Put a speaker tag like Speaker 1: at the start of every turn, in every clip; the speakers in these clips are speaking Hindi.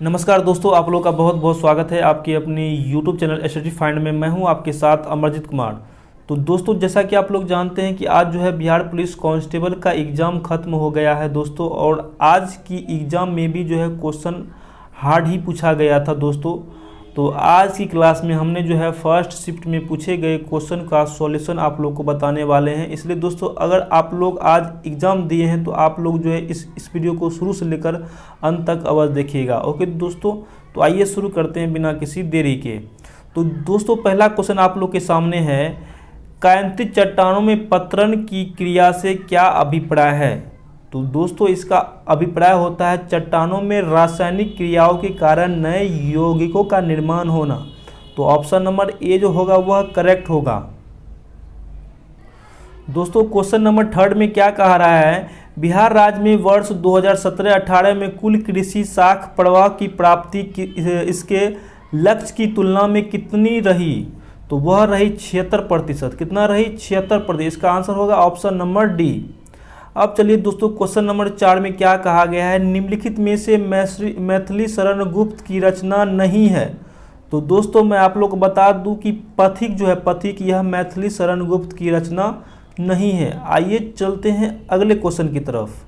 Speaker 1: नमस्कार दोस्तों, आप लोगों का बहुत बहुत स्वागत है आपके अपनी YouTube चैनल एसएसजी फाइंड में। मैं हूं आपके साथ अमरजीत कुमार। तो दोस्तों, जैसा कि आप लोग जानते हैं कि आज जो है बिहार पुलिस कांस्टेबल का एग्ज़ाम ख़त्म हो गया है दोस्तों। और आज की एग्ज़ाम में भी जो है क्वेश्चन हार्ड ही पूछा गया था दोस्तों। तो आज की क्लास में हमने जो है फर्स्ट शिफ्ट में पूछे गए क्वेश्चन का सॉल्यूशन आप लोग को बताने वाले हैं। इसलिए दोस्तों, अगर आप लोग आज एग्ज़ाम दिए हैं तो आप लोग जो है इस वीडियो को शुरू से लेकर अंत तक अवश्य देखिएगा। ओके दोस्तों, तो आइए शुरू करते हैं बिना किसी देरी के। तो दोस्तों, पहला क्वेश्चन आप लोग के सामने है, कायांतित चट्टानों में पतरन की क्रिया से क्या अभिप्राय है। तो दोस्तों, इसका अभिप्राय होता है चट्टानों में रासायनिक क्रियाओं के कारण नए यौगिकों का निर्माण होना। तो ऑप्शन नंबर ए जो होगा वह करेक्ट होगा। दोस्तों, क्वेश्चन नंबर थर्ड में क्या कहा रहा है, बिहार राज्य में वर्ष 2017-18 में कुल कृषि साख प्रवाह की प्राप्ति इसके लक्ष्य की तुलना में कितनी रही। तो वह रही 76%। कितना रही? 76%। इसका आंसर होगा ऑप्शन नंबर डी। अब चलिए दोस्तों, क्वेश्चन नंबर 4 में क्या कहा गया है, निम्नलिखित में से मैथिली शरण गुप्त की रचना नहीं है। तो दोस्तों, मैं आप लोग को बता दूं कि पथिक जो है पथिक, यह मैथिली शरण गुप्त की रचना नहीं है। आइए चलते हैं अगले क्वेश्चन की तरफ।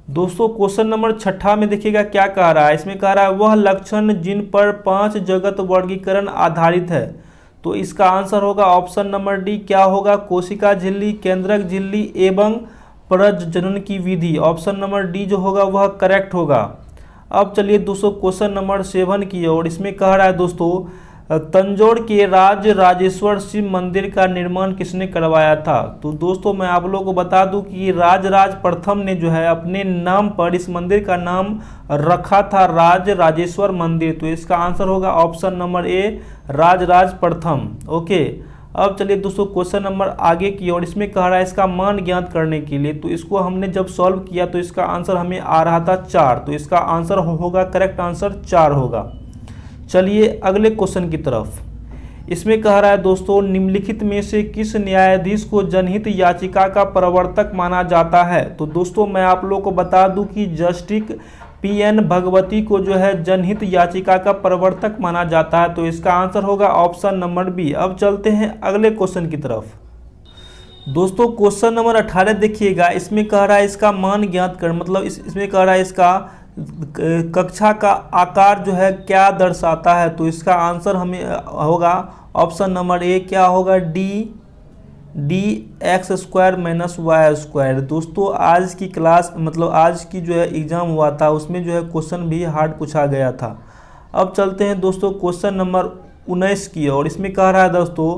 Speaker 1: दोस्तों, क्वेश्चन नंबर 6 में देखिएगा क्या कह रहा है। इसमें कह रहा है वह लक्षण जिन पर 5 जगत वर्गीकरण आधारित है। तो इसका आंसर होगा ऑप्शन नंबर डी। क्या होगा? कोशिका झिल्ली, केंद्रक झिल्ली एवं प्रजनन की विधि। ऑप्शन नंबर डी जो होगा वह करेक्ट होगा। अब चलिए दोस्तों, क्वेश्चन नंबर 7 की ओर। इसमें कह रहा है दोस्तों, तंजौर के राज राजेश्वर शिव मंदिर का निर्माण किसने करवाया था। तो दोस्तों, मैं आप लोगों को बता दूं कि राजराज प्रथम ने जो है अपने नाम पर इस मंदिर का नाम रखा था राज राजेश्वर मंदिर। तो इसका आंसर होगा ऑप्शन नंबर ए, राजराज प्रथम। ओके, अब चलिए दोस्तों, क्वेश्चन नंबर आगे की ओर। इसमें कह रहा है इसका मान ज्ञात करने के लिए। तो इसको हमने जब सॉल्व किया तो इसका आंसर हमें आ रहा था 4। तो इसका आंसर होगा, करेक्ट आंसर 4 होगा। चलिए अगले क्वेश्चन की तरफ। इसमें कह रहा है दोस्तों, निम्नलिखित में से किस न्यायाधीश को जनहित याचिका का प्रवर्तक माना जाता है। तो दोस्तों, मैं आप लोगों को बता दूं कि जस्टिस PN भगवती को जो है जनहित याचिका का प्रवर्तक माना जाता है। तो इसका आंसर होगा ऑप्शन नंबर बी। अब चलते हैं अगले क्वेश्चन की तरफ। दोस्तों, क्वेश्चन नंबर 18 देखिएगा। इसमें कह रहा है इसका मान ज्ञात कर, मतलब इसमें कह रहा है इसका कक्षा का आकार जो है क्या दर्शाता है। तो इसका आंसर हमें होगा ऑप्शन नंबर ए। क्या होगा? D x² - y²। दोस्तों, आज की क्लास मतलब आज की जो है एग्ज़ाम हुआ था उसमें जो है क्वेश्चन भी हार्ड पूछा गया था। अब चलते हैं दोस्तों क्वेश्चन नंबर 19 की ओर। इसमें कह रहा है दोस्तों,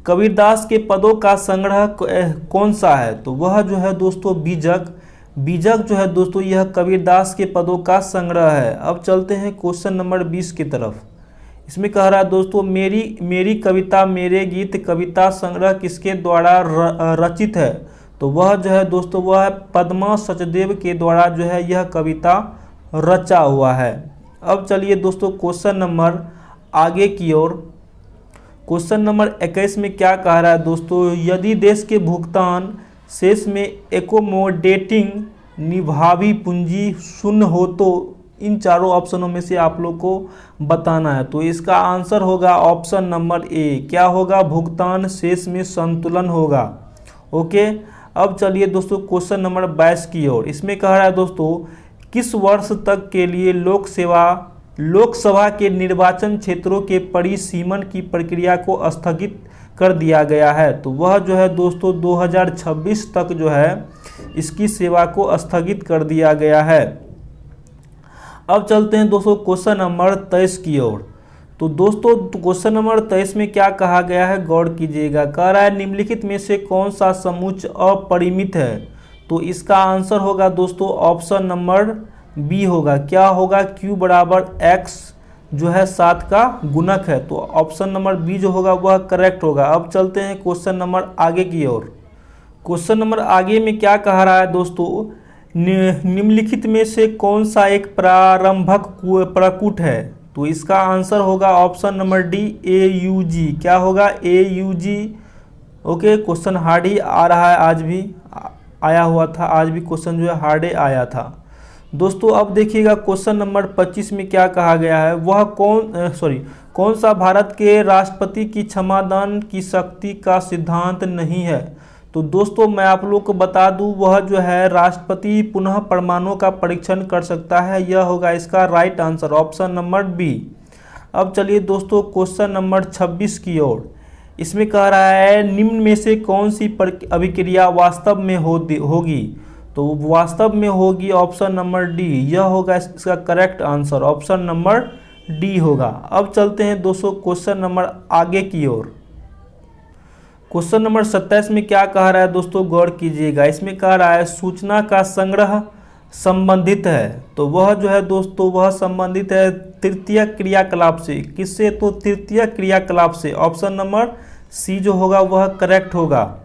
Speaker 1: कबीरदास के पदों का संग्रह कौन सा है। तो वह जो है दोस्तों बीजक जो है दोस्तों, यह कबीरदास के पदों का संग्रह है। अब चलते हैं क्वेश्चन नंबर 20 की तरफ। इसमें कह रहा है दोस्तों, मेरी कविता मेरे गीत कविता संग्रह किसके द्वारा रचित है। तो वह जो है दोस्तों, वह पद्मा सचदेव के द्वारा जो है यह कविता रचा हुआ है। अब चलिए दोस्तों, क्वेश्चन नंबर आगे की ओर। क्वेश्चन नंबर 21 में क्या कह रहा है दोस्तों, यदि देश के भुगतान शेष में एकोमोडेटिंग निभावी पूंजी शून्य हो तो इन चारों ऑप्शनों में से आप लोग को बताना है। तो इसका आंसर होगा ऑप्शन नंबर ए। क्या होगा? भुगतान शेष में संतुलन होगा। ओके, अब चलिए दोस्तों क्वेश्चन नंबर 22 की ओर। इसमें कह रहा है दोस्तों, किस वर्ष तक के लिए लोकसभा के निर्वाचन क्षेत्रों के परिसीमन की प्रक्रिया को स्थगित कर दिया गया है। तो वह जो है दोस्तों 2026 तक जो है इसकी सेवा को स्थगित कर दिया गया है। अब चलते हैं दोस्तों क्वेश्चन नंबर 23 की ओर। तो दोस्तों, क्वेश्चन नंबर 23 में क्या कहा गया है, गौर कीजिएगा। कह रहा है निम्नलिखित में से कौन सा समुच्चय अपरिमित है। तो इसका आंसर होगा दोस्तों ऑप्शन नंबर बी होगा। क्या होगा? Q बराबर x जो है 7 का गुणक है। तो ऑप्शन नंबर बी जो होगा वह करेक्ट होगा। अब चलते हैं क्वेश्चन नंबर आगे की ओर। क्वेश्चन नंबर आगे में क्या कह रहा है दोस्तों, निम्नलिखित में से कौन सा एक प्रारंभक प्रकूट है। तो इसका आंसर होगा ऑप्शन नंबर डी, AUG। क्या होगा? AUG। ओके, क्वेश्चन हार्ड ही आ रहा है, आज भी आया हुआ था, आज भी क्वेश्चन जो है हार्ड ही आया था। दोस्तों अब देखिएगा क्वेश्चन नंबर 25 में क्या कहा गया है, वह कौन सा भारत के राष्ट्रपति की क्षमादान की शक्ति का सिद्धांत नहीं है। तो दोस्तों मैं आप लोग को बता दूं, वह जो है राष्ट्रपति पुनः परमाणु का परीक्षण कर सकता है। यह होगा इसका right answer, option number B. अब चलिए दोस्तों क्वेश्चन नंबर 26 की ओर। इसमें कह रहा है निम्न में से कौन सी अभिक्रिया वास्तव में होगी। तो वास्तव में होगी ऑप्शन नंबर डी, यह होगा इसका correct answer, option number D होगा। अब चलते हैं दोस्तों क्वेश्चन नंबर आगे की ओर। क्वेश्चन नंबर 27 में क्या कह रहा है दोस्तों, गौर कीजिएगा। इसमें कह रहा है सूचना का संग्रह संबंधित है। तो वह जो है दोस्तों वह संबंधित है तृतीय क्रियाकलाप से। किससे? तो तृतीय क्रियाकलाप से, ऑप्शन नंबर सी जो होगा वह करेक्ट होगा।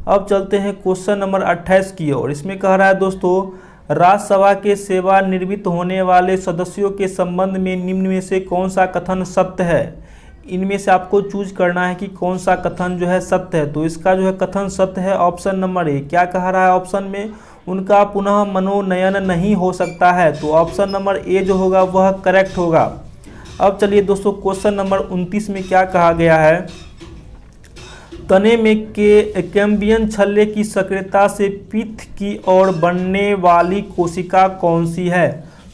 Speaker 1: अब चलते हैं क्वेश्चन नंबर 28 की ओर। इसमें कह रहा है दोस्तों राज्यसभा के सेवानिवृत्त होने वाले सदस्यों के संबंध में निम्न में से कौन सा कथन सत्य है। इनमें से आपको चूज करना है कि कौन सा कथन जो है सत्य है। तो इसका जो है कथन सत्य है ऑप्शन नंबर ए। क्या कह रहा है ऑप्शन में, उनका पुनः मनोनयन नहीं हो सकता है। तो ऑप्शन नंबर ए जो होगा वह करेक्ट होगा। अब चलिए दोस्तों क्वेश्चन नंबर 29 में क्या कहा गया है, तने में के कैम्बियम छल्ले की सक्रियता से पित्त की ओर बढ़ने वाली कोशिका कौन सी है।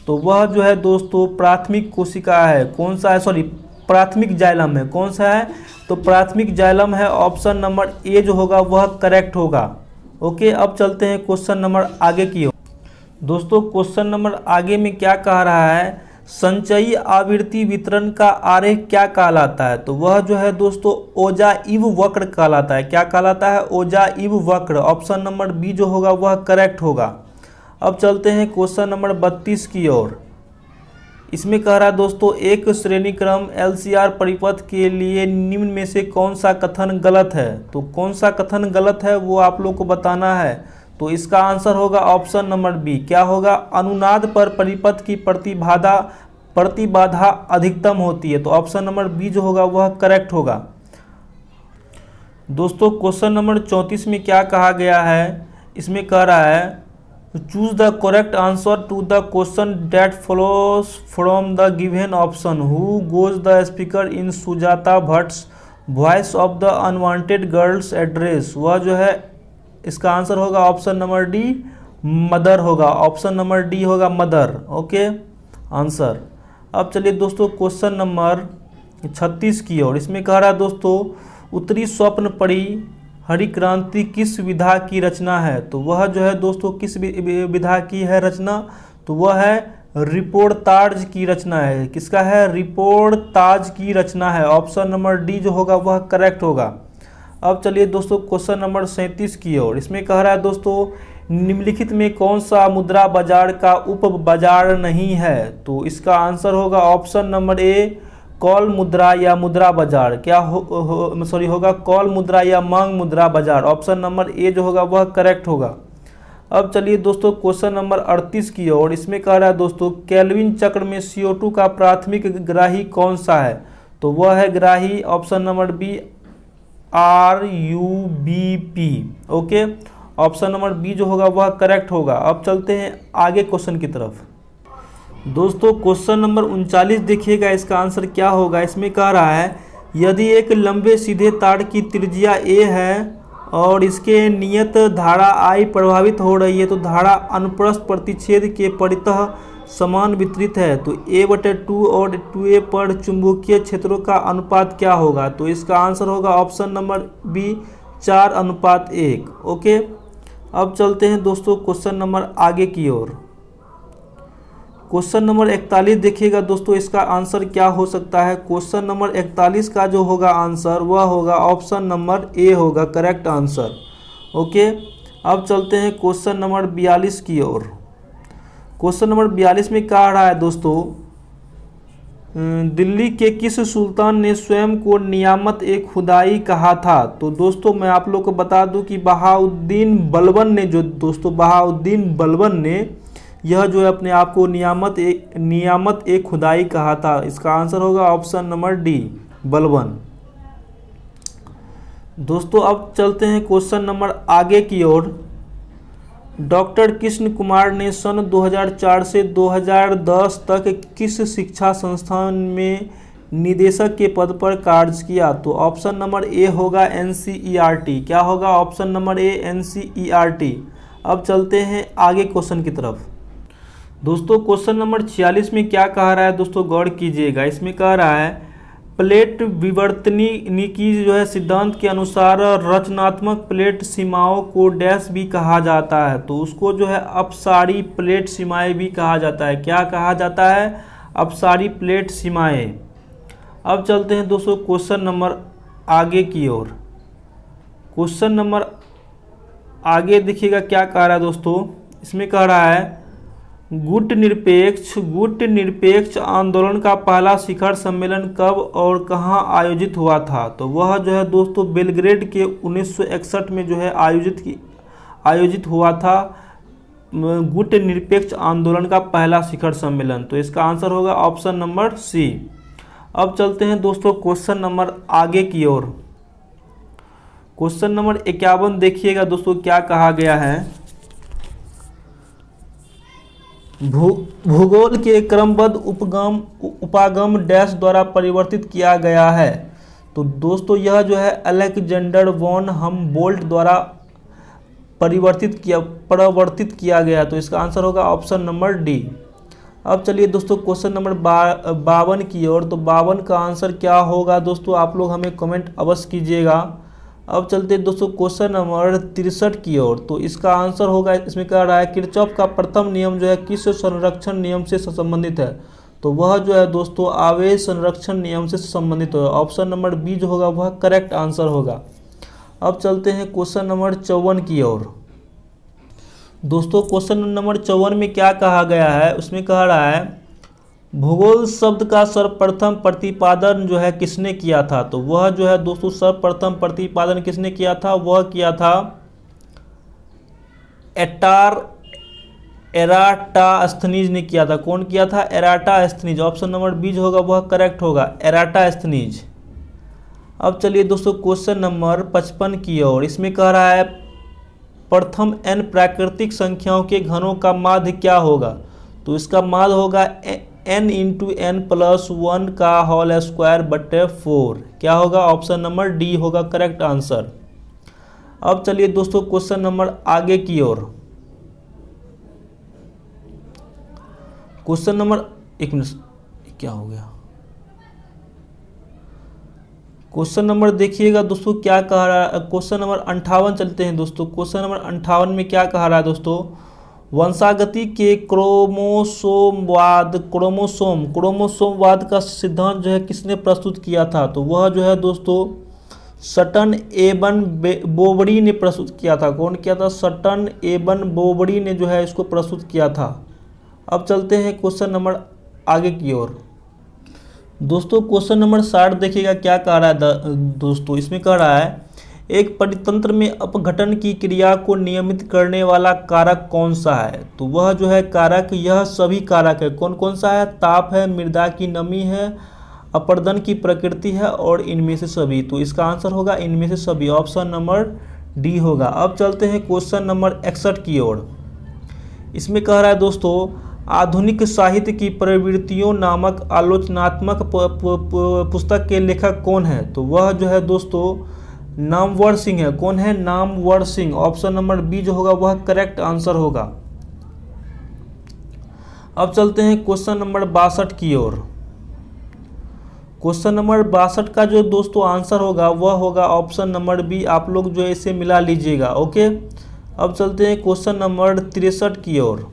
Speaker 1: तो वह जो है दोस्तों प्राथमिक कोशिका है। कौन सा है? प्राथमिक जाइलम है। कौन सा है? तो प्राथमिक जाइलम है, ऑप्शन नंबर ए जो होगा वह करेक्ट होगा। ओके, अब चलते हैं क्वेश्चन नंबर आगे की ओर। दोस्तों क्वेश्चन नंबर आगे में क्या कह रहा है, संचयी आवृत्ति वितरण का आरेख क्या कहलाता है। तो वह जो है दोस्तों ओजाइव वक्र कहलाता है। क्या कहलाता है? ओजाइव वक्र, ऑप्शन नंबर बी जो होगा वह करेक्ट होगा। अब चलते हैं क्वेश्चन नंबर 32 की ओर। इसमें कह रहा है दोस्तों एक श्रेणी क्रम LCR परिपथ के लिए निम्न में से कौन सा कथन गलत है। तो कौन सा कथन गलत है वो आप लोग को बताना है। तो इसका आंसर होगा ऑप्शन नंबर बी। क्या होगा? अनुनाद पर परिपथ की प्रतिबाधा अधिकतम होती है। तो ऑप्शन नंबर बी जो होगा वह करेक्ट होगा। दोस्तों क्वेश्चन नंबर 34 में क्या कहा गया है, इसमें कह रहा है choose the correct answer to the question that follows from the given option. Who goes the speaker in Sujata Bhatt's voice of the unwanted girls address. वह जो है इसका आंसर होगा ऑप्शन नंबर डी, मदर होगा। ऑप्शन नंबर डी होगा मदर। Okay answer. अब चलिए दोस्तों क्वेश्चन नंबर 36 की ओर। इसमें कह रहा है दोस्तों उत्तरी स्वप्न परी हरिक्रांति किस विधा की रचना है। तो वह जो है दोस्तों किस विधा की है रचना। तो वह है रिपोर्ताज की रचना है। किसका है? रिपोर्ताज की रचना है। ऑप्शन नंबर डी जो होगा वह करेक्ट होगा। अब चलिए दोस्तों क्वेश्चन नंबर 37 की ओर। इसमें कह रहा है दोस्तों निम्नलिखित में कौन सा मुद्रा बाजार का उप बाजार नहीं है। तो इसका आंसर होगा ऑप्शन नंबर ए कॉल मुद्रा या मुद्रा बाजार। क्या होगा? कॉल मुद्रा या मांग मुद्रा बाजार। ऑप्शन नंबर ए जो होगा वह करेक्ट होगा। अब चलिए दोस्तों क्वेश्चन नंबर 38 की ओर। इसमें कह रहा है दोस्तों केल्विन चक्र में CO2 का प्राथमिक ग्राही कौन सा है। तो वह है ग्राही option number B RUBP। Okay, option number B जो होगा वह करेक्ट होगा। अब चलते हैं आगे क्वेश्चन की तरफ। दोस्तों क्वेश्चन नंबर 39 देखिएगा, इसका आंसर क्या होगा। इसमें कह रहा है यदि एक लंबे सीधे तार की त्रिज्या a है और इसके नियत धारा I प्रभावित हो रही है तो धारा अनुप्रस्थ प्रतिच्छेद के परितः समान वितरित है। तो a/2 और 2a पर चुंबकीय क्षेत्रों का अनुपात क्या होगा। तो इसका आंसर होगा ऑप्शन नंबर बी 4:1। ओके, अब चलते हैं दोस्तों क्वेश्चन नंबर आगे की ओर। क्वेश्चन नंबर 41 देखिएगा दोस्तों, इसका आंसर क्या हो सकता है। क्वेश्चन नंबर 41 का जो होगा आंसर वह होगा ऑप्शन नंबर ए होगा करेक्ट आंसर। ओके, अब चलते हैं क्वेश्चन नंबर 42 की ओर। क्वेश्चन नंबर 42 में कह रहा है दोस्तों दिल्ली के किस सुल्तान ने स्वयं को नियामत ए खुदाई कहा था। तो दोस्तों मैं आप लोग को बता दूं कि बहाउद्दीन बलबन ने यह जो है अपने आप को नियामत ए खुदाई कहा था। इसका आंसर होगा ऑप्शन नंबर डी बलबन। दोस्तों अब चलते हैं क्वेश्चन नंबर आगे की ओर। डॉक्टर कृष्ण कुमार ने सन 2004 से 2010 तक किस शिक्षा संस्थान में निदेशक के पद पर कार्य किया? तो ऑप्शन नंबर ए होगा एनसीईआरटी। क्या होगा? Option number A NCERT. अब चलते हैं आगे क्वेश्चन की तरफ। दोस्तों क्वेश्चन नंबर 46 में क्या कह रहा है दोस्तों, गौर कीजिएगा। इसमें कह रहा है प्लेट विवर्तनिकी जो है सिद्धांत के अनुसार रचनात्मक प्लेट सीमाओं को डैश भी कहा जाता है। तो उसको जो है अपसारी प्लेट सीमाएं भी कहा जाता है। क्या कहा जाता है? अपसारी प्लेट सीमाएं। अब चलते हैं दोस्तों क्वेश्चन नंबर आगे की ओर। क्वेश्चन नंबर आगे देखिएगा क्या कह रहा है दोस्तों। इसमें कह रहा है गुट निरपेक्ष आंदोलन का पहला शिखर सम्मेलन कब और कहां आयोजित हुआ था? तो वह जो है दोस्तों बेलग्रेड के 1961 में जो है आयोजित हुआ था गुट निरपेक्ष आंदोलन का पहला शिखर सम्मेलन। तो इसका आंसर होगा ऑप्शन नंबर सी। अब चलते हैं दोस्तों क्वेश्चन नंबर आगे की ओर। क्वेश्चन नंबर 51 देखिएगा दोस्तों क्या कहा गया है। भूगोल के क्रमबद्ध उपागम डैश द्वारा परिवर्तित किया गया है। तो दोस्तों यह जो है अलेक्जेंडर वॉन हमबोल्ट द्वारा परिवर्तित किया गया। तो इसका आंसर होगा ऑप्शन नंबर डी। अब चलिए दोस्तों क्वेश्चन नंबर 52 की ओर। तो 52 का आंसर क्या होगा दोस्तों, आप लोग हमें कमेंट अवश्य कीजिएगा। अब चलते हैं दोस्तों क्वेश्चन नंबर 63 की ओर। तो इसका आंसर होगा, इसमें कह रहा है किरचॉफ का प्रथम नियम जो है किस संरक्षण नियम से संबंधित है? तो वह जो है दोस्तों आवेश संरक्षण नियम से संबंधित होगा। ऑप्शन नंबर बी जो होगा वह करेक्ट आंसर होगा। अब चलते हैं क्वेश्चन नंबर 54 की ओर। दोस्तों क्वेश्चन नंबर 54 में क्या कहा गया है, उसमें कह रहा है भूगोल शब्द का सर्वप्रथम प्रतिपादन जो है किसने किया था? तो वह जो है दोस्तों सर्वप्रथम प्रतिपादन किसने किया था? वह किया था एराटास्थनीज ने किया था। कौन किया था? एराटास्थनीज। ऑप्शन नंबर बी जो होगा वह करेक्ट होगा, एराटास्थनीज। अब चलिए दोस्तों क्वेश्चन नंबर 55 की ओर। इसमें कह रहा है प्रथम n प्राकृतिक संख्याओं के घनों का माध्य क्या होगा? तो इसका माध्य होगा n इंटू n प्लस 1 का होल स्क्वायर बटे 4। क्या होगा? ऑप्शन नंबर डी होगा करेक्ट आंसर। अब चलिए दोस्तों क्वेश्चन नंबर आगे की ओर। क्वेश्चन नंबर, एक मिनट क्या हो गया, क्वेश्चन नंबर देखिएगा दोस्तों क्या कह रहा है। क्वेश्चन नंबर 58 चलते हैं दोस्तों। क्वेश्चन नंबर 58 में क्या कह रहा है दोस्तों, वंशागति के क्रोमोसोमवाद का सिद्धांत जो है किसने प्रस्तुत किया था? तो वह जो है दोस्तों सटन एबन बोबड़ी ने प्रस्तुत किया था। कौन किया था? सटन एबन बोबड़ी ने जो है इसको प्रस्तुत किया था। अब चलते हैं क्वेश्चन नंबर आगे की ओर। दोस्तों क्वेश्चन नंबर 60 देखिएगा क्या कह रहा है दोस्तों। इसमें कह रहा है एक परितंत्र में अपघटन की क्रिया को नियमित करने वाला कारक कौन सा है? तो वह जो है कारक, यह सभी कारक है। कौन कौन सा है? ताप है, मृदा की नमी है, अपर्दन की प्रकृति है और इनमें से सभी। तो इसका आंसर होगा इनमें से सभी। ऑप्शन नंबर डी होगा। अब चलते हैं क्वेश्चन नंबर 61 की ओर। इसमें कह रहा है दोस्तों आधुनिक साहित्य की प्रवृत्तियों नामक आलोचनात्मक पुस्तक के लेखक कौन है? तो वह जो है दोस्तों नामवर सिंह है। कौन है? Namvar Singh. Option number B जो होगा वह करेक्ट आंसर होगा। अब चलते हैं क्वेश्चन नंबर 62 की ओर। क्वेश्चन नंबर 62 का जो दोस्तों आंसर होगा वह होगा ऑप्शन नंबर बी। आप लोग जो है इसे मिला लीजिएगा, ओके। अब चलते हैं क्वेश्चन नंबर 63 की ओर।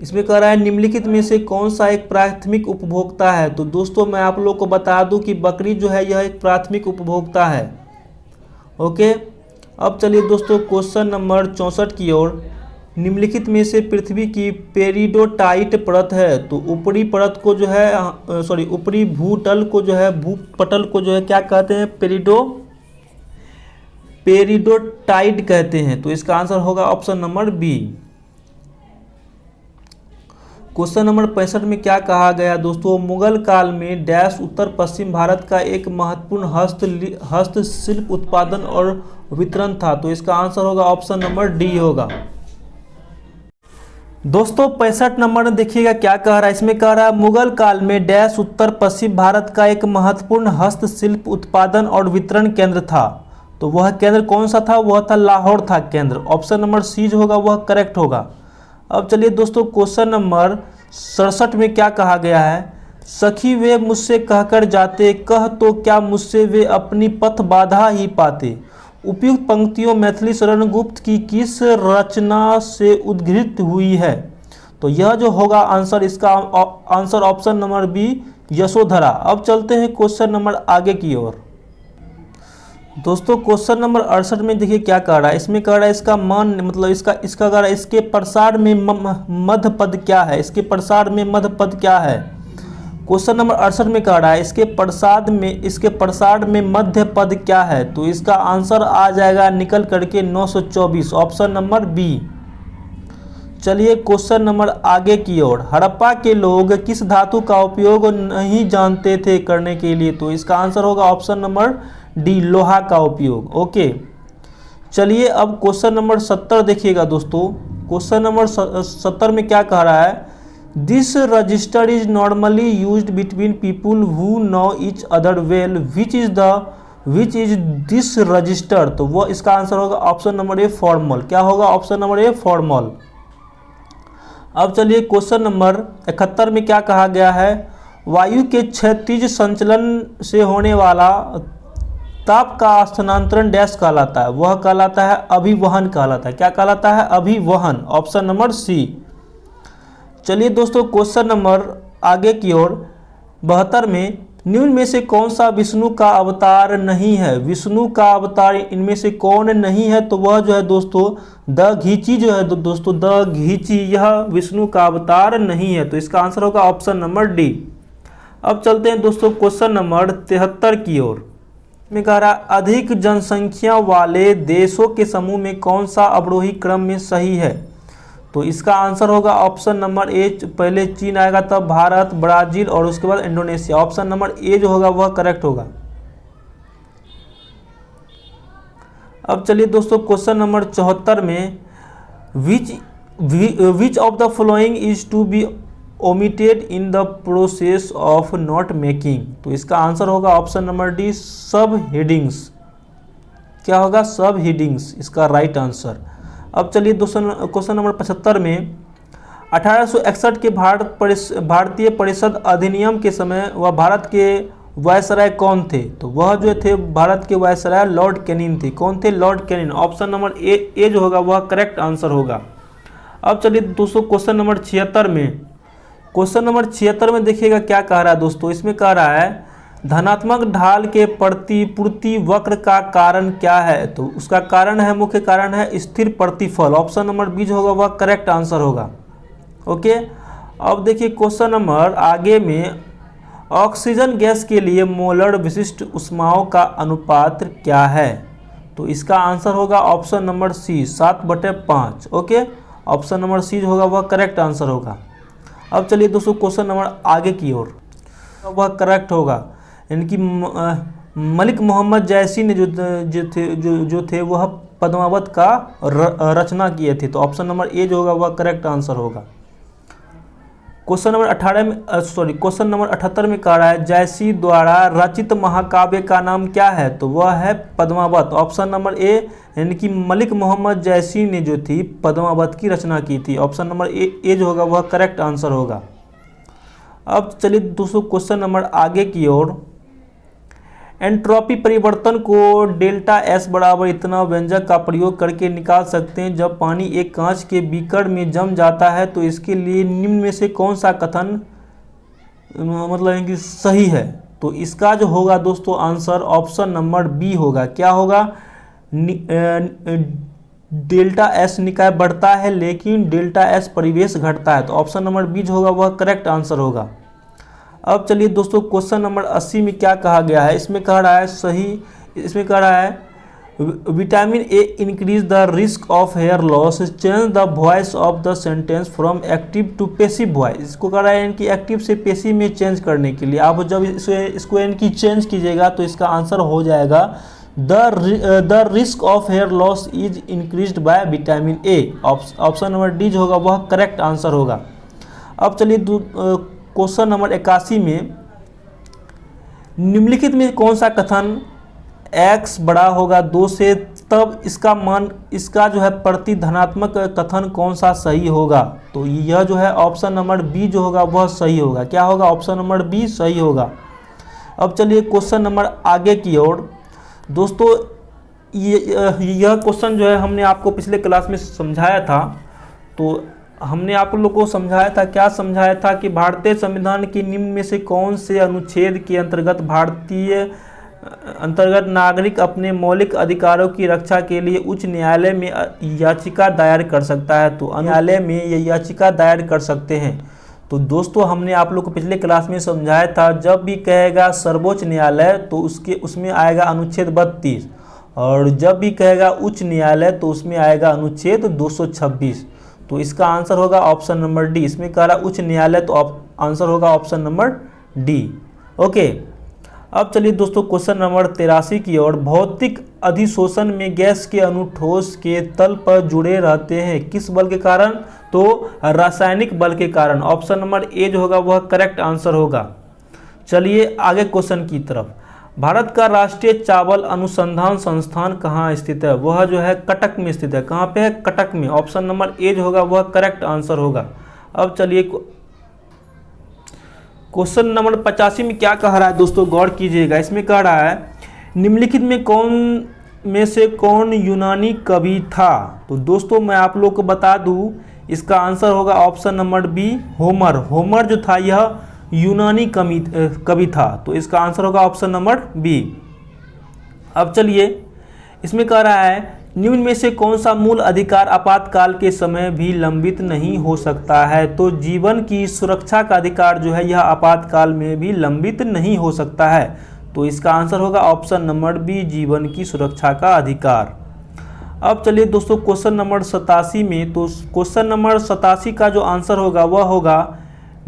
Speaker 1: इसमें कह रहा है निम्नलिखित में से कौन सा एक प्राथमिक उपभोक्ता है? तो दोस्तों मैं आप लोग को बता दूं कि बकरी जो है यह एक प्राथमिक उपभोक्ता है, ओके। अब चलिए दोस्तों क्वेश्चन नंबर 64 की ओर। निम्नलिखित में से पृथ्वी की पेरिडोटाइट परत है। तो ऊपरी परत को जो है ऊपरी भूपटल को जो है क्या कहते हैं? पेरिडोटाइट कहते हैं। तो इसका आंसर होगा option number B. Question number 65 में क्या कहा गया दोस्तों, मुगल काल में डैश उत्तर पश्चिम भारत का एक महत्वपूर्ण हस्तशिल्प उत्पादन और वितरण था। तो इसका आंसर होगा ऑप्शन नंबर डी होगा। दोस्तों 65 नंबर में देखिएगा क्या कह रहा है, इसमें कह रहा है मुगल काल में डैश उत्तर पश्चिम भारत का एक महत्वपूर्ण हस्तशिल्प उत्पादन और वितरण केंद्र था। तो वह केंद्र कौन सा था, वह था लाहौर था केंद्र। ऑप्शन नंबर सी जो होगा वह करेक्ट होगा। अब चलिए दोस्तों क्वेश्चन नंबर 67 में क्या कहा गया है, सखी वे मुझसे कहकर जाते, कह तो क्या मुझसे वे अपनी पथ बाधा ही पाते। उपयुक्त पंक्तियों मैथिली शरण गुप्त की किस रचना से उद्घृत हुई है। तो यह जो होगा आंसर, इसका answer option number B Yashodhara. अब चलते हैं क्वेश्चन नंबर आगे की ओर। दोस्तों क्वेश्चन नंबर 68 में देखिए क्या कह रहा है, इसमें कह रहा है इसका मान मतलब इसका कह रहा है इसके प्रसार में मध्य पद क्या है, इसके प्रसार में मध्य पद क्या है। क्वेश्चन नंबर 68 में कह रहा है इसके प्रसार में मध्य पद क्या है। तो इसका आंसर आ जाएगा निकल करके 924, ऑप्शन नंबर बी। चलिए क्वेश्चन नंबर आगे की ओर। हड़प्पा के लोग किस धातु का उपयोग नहीं जानते थे करने के लिए। तो इसका आंसर होगा ऑप्शन नंबर डी, लोहा का उपयोग। ओके चलिए अब क्वेश्चन नंबर 70 देखिएगा दोस्तों। क्वेश्चन नंबर 70 में क्या कह रहा है, this register is normally used between people who know each other well, which is this register. तो वो इसका आंसर होगा ऑप्शन नंबर ए, फॉर्मल। क्या होगा ऑप्शन नंबर ए, फॉर्मल। अब चलिए क्वेश्चन नंबर 71 में क्या कहा गया है, वायु के क्षैतिज संचलन से होने वाला ताप का स्थानांतरण डैश कहलाता है। वह कहलाता है अभिवहन कहलाता है। क्या कहलाता है, अभिवहन। ऑप्शन नंबर सी। चलिए दोस्तों क्वेश्चन नंबर आगे की ओर 72 में निम्न में से कौन सा विष्णु का अवतार नहीं है। विष्णु का अवतार इनमें से कौन नहीं है। तो वह जो है दोस्तों द घीची जो है दोस्तों, द घीची यह विष्णु का अवतार नहीं है। तो इसका आंसर होगा ऑप्शन नंबर डी। अब चलते हैं दोस्तों क्वेश्चन नंबर 73 की ओर। में कह रहा है अधिक जनसंख्या वाले देशों के समूह में कौन सा अवरोही क्रम में सही है। तो इसका आंसर होगा ऑप्शन नंबर ए, पहले चीन आएगा तब भारत, ब्राजील और उसके बाद इंडोनेशिया। ऑप्शन नंबर ए जो होगा वह करेक्ट होगा। अब चलिए दोस्तों क्वेश्चन नंबर 74 में which of the following is to be omitted in the process of note making. तो इसका आंसर होगा option number D, sub headings. क्या होगा, सब हेडिंग्स इसका राइट आंसर। अब चलिए दोस्तों क्वेश्चन नंबर 75 में 1861 के भारतीय परिषद अधिनियम के समय वह भारत के वायसराय कौन थे। तो वह जो थे भारत के वायसराय लॉर्ड कैनिंग थे। कौन थे, Lord Canning. Option number A जो होगा वह करेक्ट आंसर होगा। अब चलिए दोस्तों क्वेश्चन नंबर 76 में। क्वेश्चन नंबर 76 में देखिएगा क्या कह रहा है दोस्तों, इसमें कह रहा है धनात्मक ढाल के प्रतिपूर्ति वक्र का कारण क्या है। तो उसका कारण है, मुख्य कारण है स्थिर प्रतिफल। ऑप्शन नंबर बी जो होगा वह करेक्ट आंसर होगा। ओके अब देखिए क्वेश्चन नंबर आगे में, ऑक्सीजन गैस के लिए मोलर विशिष्ट ऊष्माओं का अनुपात क्या है। तो इसका आंसर होगा option number C, 7/5। Okay option number C जो होगा वह करेक्ट आंसर होगा। अब चलिए दोस्तों क्वेश्चन नंबर आगे की ओर, वह करेक्ट होगा। इनकी मलिक मोहम्मद जैसी ने जो थे वह पद्मावत का रचना किए थे। तो ऑप्शन नंबर ए जो होगा वह करेक्ट आंसर होगा। क्वेश्चन नंबर 78 में कह रहा है जैसी द्वारा रचित महाकाव्य का नाम क्या है। तो वह है पद्मावत। ऑप्शन नंबर ए, इनकी मलिक मोहम्मद जैसी ने जो थी पद्मावत की रचना की थी। ऑप्शन नंबर ए जो होगा वह करेक्ट आंसर होगा। अब चलिए दोस्तों क्वेश्चन नंबर आगे की ओर, एंट्रोपी परिवर्तन को डेल्टा एस बराबर इतना व्यंजक का प्रयोग करके निकाल सकते हैं। जब पानी एक कांच के बीकर में जम जाता है तो इसके लिए निम्न में से कौन सा कथन मतलब कि सही है। तो इसका जो होगा दोस्तों आंसर ऑप्शन नंबर बी होगा। क्या होगा, डेल्टा एस निकाय बढ़ता है लेकिन डेल्टा एस परिवेश घटता है। तो ऑप्शन नंबर बी जो होगा वह करेक्ट आंसर होगा। अब चलिए दोस्तों क्वेश्चन नंबर 80 में क्या कहा गया है, इसमें कह रहा है सही, इसमें कह रहा है vitamin A increase the risk of hair loss, change the voice of the sentence from active to passive voice. इसको कह रहा है इनकी एक्टिव से पेसिव में चेंज करने के लिए। आप जब इसको इनकी चेंज कीजिएगा तो इसका आंसर हो जाएगा the risk of hair loss is increased by vitamin A. Option number D जो होगा वह करेक्ट आंसर होगा। अब चलिए क्वेश्चन नंबर 81 में, निम्नलिखित में कौन सा कथन x बड़ा होगा 2 से तब इसका जो है प्रति धनात्मक कथन कौन सा सही होगा? तो यह जो है ऑप्शन नंबर बी जो होगा वह सही होगा। क्या होगा? ऑप्शन नंबर बी सही होगा। अब चलिए क्वेश्चन नंबर आगे की ओर। दोस्तों यह क्वेश्चन जो है हमने आपको पिछले क्लास में समझाया था। तो हमने आप लोग को समझाया था, क्या समझाया था कि भारतीय संविधान के निम्न में से कौन से अनुच्छेद के अंतर्गत नागरिक अपने मौलिक अधिकारों की रक्षा के लिए उच्च न्यायालय में याचिका दायर कर सकता है? तो न्यायालय में ये याचिका दायर कर सकते हैं। तो दोस्तों हमने आप लोग को पिछले क्लास में समझाया था, जब भी कहेगा सर्वोच्च न्यायालय तो उसमें आएगा अनुच्छेद 32, और जब भी कहेगा उच्च न्यायालय तो उसमें आएगा अनुच्छेद 226। तो इसका आंसर होगा ऑप्शन नंबर डी। इसमें कह रहा उच्च न्यायालय तो आंसर होगा ऑप्शन नंबर डी। ओके, अब चलिए दोस्तों क्वेश्चन नंबर 83 की ओर। भौतिक अधिशोषण में गैस के अणु ठोस के तल पर जुड़े रहते हैं किस बल के कारण? तो रासायनिक बल के कारण। ऑप्शन नंबर ए जो होगा वह करेक्ट आंसर होगा। चलिए आगे क्वेश्चन की तरफ। भारत का राष्ट्रीय चावल अनुसंधान संस्थान कहाँ स्थित है? वह जो है कटक में स्थित है। कहाँ पे है? कटक में। ऑप्शन नंबर ए जो होगा वह करेक्ट आंसर होगा। अब चलिए क्वेश्चन नंबर 85 में क्या कह रहा है दोस्तों, गौर कीजिएगा। इसमें कह रहा है निम्नलिखित में से कौन यूनानी कवि था? तो दोस्तों मैं आप लोग को बता दूं, इसका आंसर होगा option number B, Homer. Homer जो था यह यूनानी कवि था। तो इसका आंसर होगा ऑप्शन नंबर बी। अब चलिए इसमें कह रहा है निम्न में से कौन सा मूल अधिकार आपातकाल के समय भी लंबित नहीं हो सकता है? तो जीवन की सुरक्षा का अधिकार जो है यह आपातकाल में भी लंबित नहीं हो सकता है। तो इसका आंसर होगा ऑप्शन नंबर बी, जीवन की सुरक्षा का अधिकार। अब चलिए दोस्तों क्वेश्चन नंबर 87 में। तो क्वेश्चन नंबर 87 का जो आंसर होगा वह होगा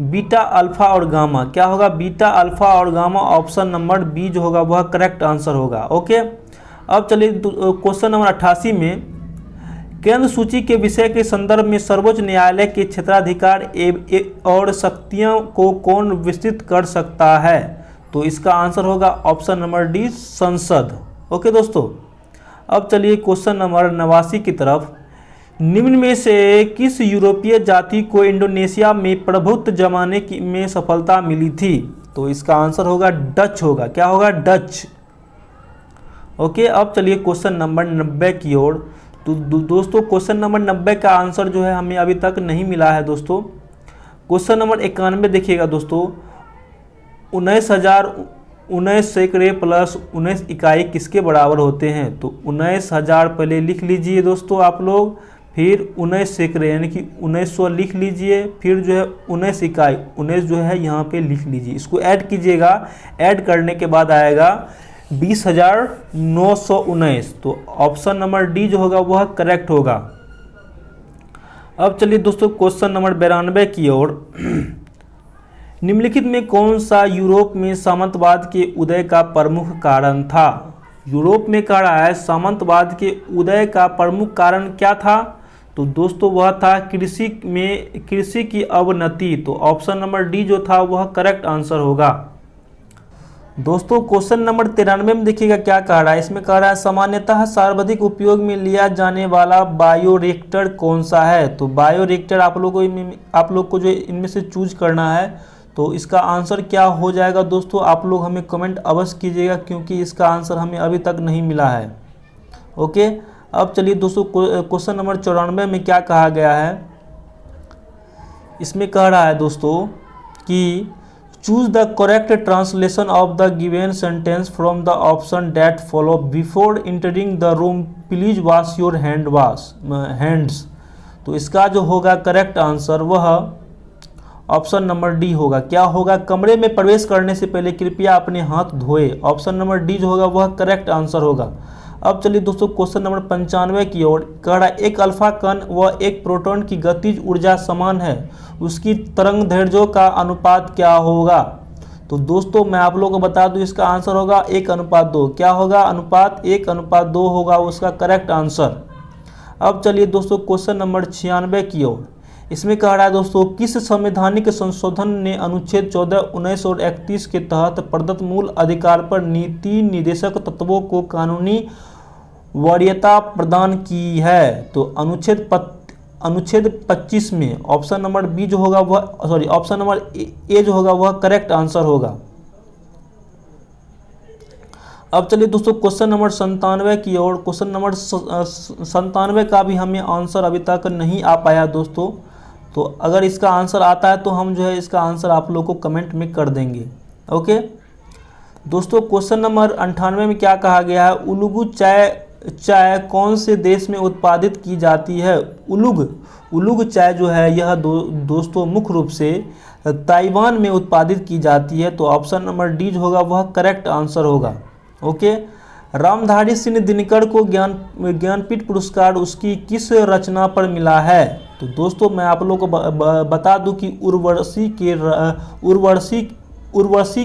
Speaker 1: बीटा, अल्फा और गामा। क्या होगा? बीटा, अल्फा और गामा। ऑप्शन नंबर बी जो होगा वह करेक्ट आंसर होगा। ओके, अब चलिए क्वेश्चन नंबर 88 में, केंद्र सूची के विषय के संदर्भ में सर्वोच्च न्यायालय के क्षेत्राधिकार और शक्तियों को कौन विस्तृत कर सकता है? तो इसका आंसर होगा ऑप्शन नंबर डी, संसद। ओके दोस्तों, अब चलिए क्वेश्चन नंबर 89 की तरफ। निम्न में से किस यूरोपीय जाति को इंडोनेशिया में प्रभुत्व जमाने में सफलता मिली थी? तो इसका आंसर होगा डच होगा। क्या होगा? डच। ओके, अब चलिए क्वेश्चन नंबर 90 की ओर। तो दोस्तों क्वेश्चन नंबर 90 का आंसर जो है हमें अभी तक नहीं मिला है दोस्तों। क्वेश्चन नंबर 91 देखिएगा दोस्तों, 19 सैकड़े प्लस 19 इकाई किसके बराबर होते हैं? तो 19,000 पहले लिख लीजिए दोस्तों आप लोग, फिर 19 सैकड़े यानी कि 1900 लिख लीजिए, फिर जो है 19 इकाई 19 जो है यहाँ पे लिख लीजिए। इसको ऐड कीजिएगा, ऐड करने के बाद आएगा 20,919। तो ऑप्शन नंबर डी जो होगा वह करेक्ट होगा। अब चलिए दोस्तों क्वेश्चन नंबर 92 की ओर। निम्नलिखित में कौन सा यूरोप में सामंतवाद के उदय का प्रमुख कारण था? यूरोप में कह रहा है सामंतवाद के उदय का प्रमुख कारण क्या था? तो दोस्तों वह था कृषि की अवनति। तो ऑप्शन नंबर डी जो था वह करेक्ट आंसर होगा। दोस्तों क्वेश्चन नंबर 93 में देखिएगा क्या कह रहा है। इसमें कह रहा है सामान्यतः सर्वाधिक उपयोग में लिया जाने वाला बायोरिएक्टर कौन सा है? तो बायोरिएक्टर आप लोग को जो इनमें से चूज करना है। तो इसका आंसर क्या हो जाएगा दोस्तों, आप लोग हमें कमेंट अवश्य कीजिएगा, क्योंकि इसका आंसर हमें अभी तक नहीं मिला है। ओके, अब चलिए दोस्तों क्वेश्चन नंबर 94 में क्या कहा गया है। इसमें कह रहा है दोस्तों कि choose the correct translation of the given sentence from the option that follow before entering the room please wash your hands. तो इसका जो होगा करेक्ट आंसर वह ऑप्शन नंबर डी होगा। क्या होगा? कमरे में प्रवेश करने से पहले कृपया अपने हाथ धोए। ऑप्शन नंबर डी जो होगा वह करेक्ट आंसर होगा। अब चलिए दोस्तों क्वेश्चन नंबर 95 की ओर। कह रहा है एक अल्फा कण व एक प्रोटॉन की गतिज ऊर्जा समान है, उसकी तरंग दैर्ध्यों का अनुपात क्या होगा? तो दोस्तों मैं आप लोगों को बता दूं इसका आंसर होगा 1:2। क्या होगा? अनुपात 1:2 होगा उसका करेक्ट आंसर। अब चलिए दोस्तों क्वेश्चन नंबर 96 की ओर। इसमें कह रहा है दोस्तों, किस संवैधानिक संशोधन ने अनुच्छेद 14, 19 और 31 के तहत प्रदत्त मूल अधिकार पर नीति निर्देशक तत्वों को कानूनी वरीयता प्रदान की है? तो अनुच्छेद 25 में ऑप्शन नंबर बी जो होगा वह ऑप्शन नंबर ए जो होगा वह करेक्ट आंसर होगा। अब चलिए दोस्तों क्वेश्चन नंबर 97 की ओर। क्वेश्चन नंबर 97 का भी हमें आंसर अभी तक नहीं आ पाया दोस्तों। तो अगर इसका आंसर आता है तो हम जो है इसका आंसर आप लोग को कमेंट में कर देंगे। ओके दोस्तों, क्वेश्चन नंबर 98 में क्या कहा गया है? उलुगु चाय कौन से देश में उत्पादित की जाती है? उलुग चाय जो है यह दोस्तों मुख्य रूप से ताइवान में उत्पादित की जाती है। तो ऑप्शन नंबर डी जो होगा वह करेक्ट आंसर होगा। ओके, रामधारी सिंह दिनकर को ज्ञानपीठ पुरस्कार उसकी किस रचना पर मिला है? तो दोस्तों मैं आप लोगों को बता दूं कि उर्वशी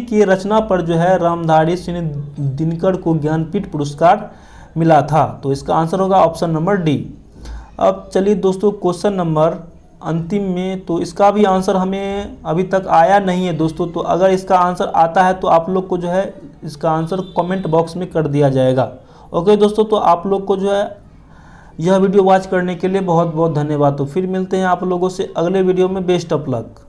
Speaker 1: की रचना पर जो है रामधारी सिंह दिनकर को ज्ञानपीठ पुरस्कार मिला था। तो इसका आंसर होगा ऑप्शन नंबर डी। अब चलिए दोस्तों क्वेश्चन नंबर अंतिम में, तो इसका भी आंसर हमें अभी तक आया नहीं है दोस्तों। तो अगर इसका आंसर आता है तो आप लोग को जो है इसका आंसर कमेंट बॉक्स में कर दिया जाएगा। ओके दोस्तों, तो आप लोग को जो है यह वीडियो वॉच करने के लिए बहुत बहुत धन्यवाद। तो फिर मिलते हैं आप लोगों से अगले वीडियो में। Best of luck.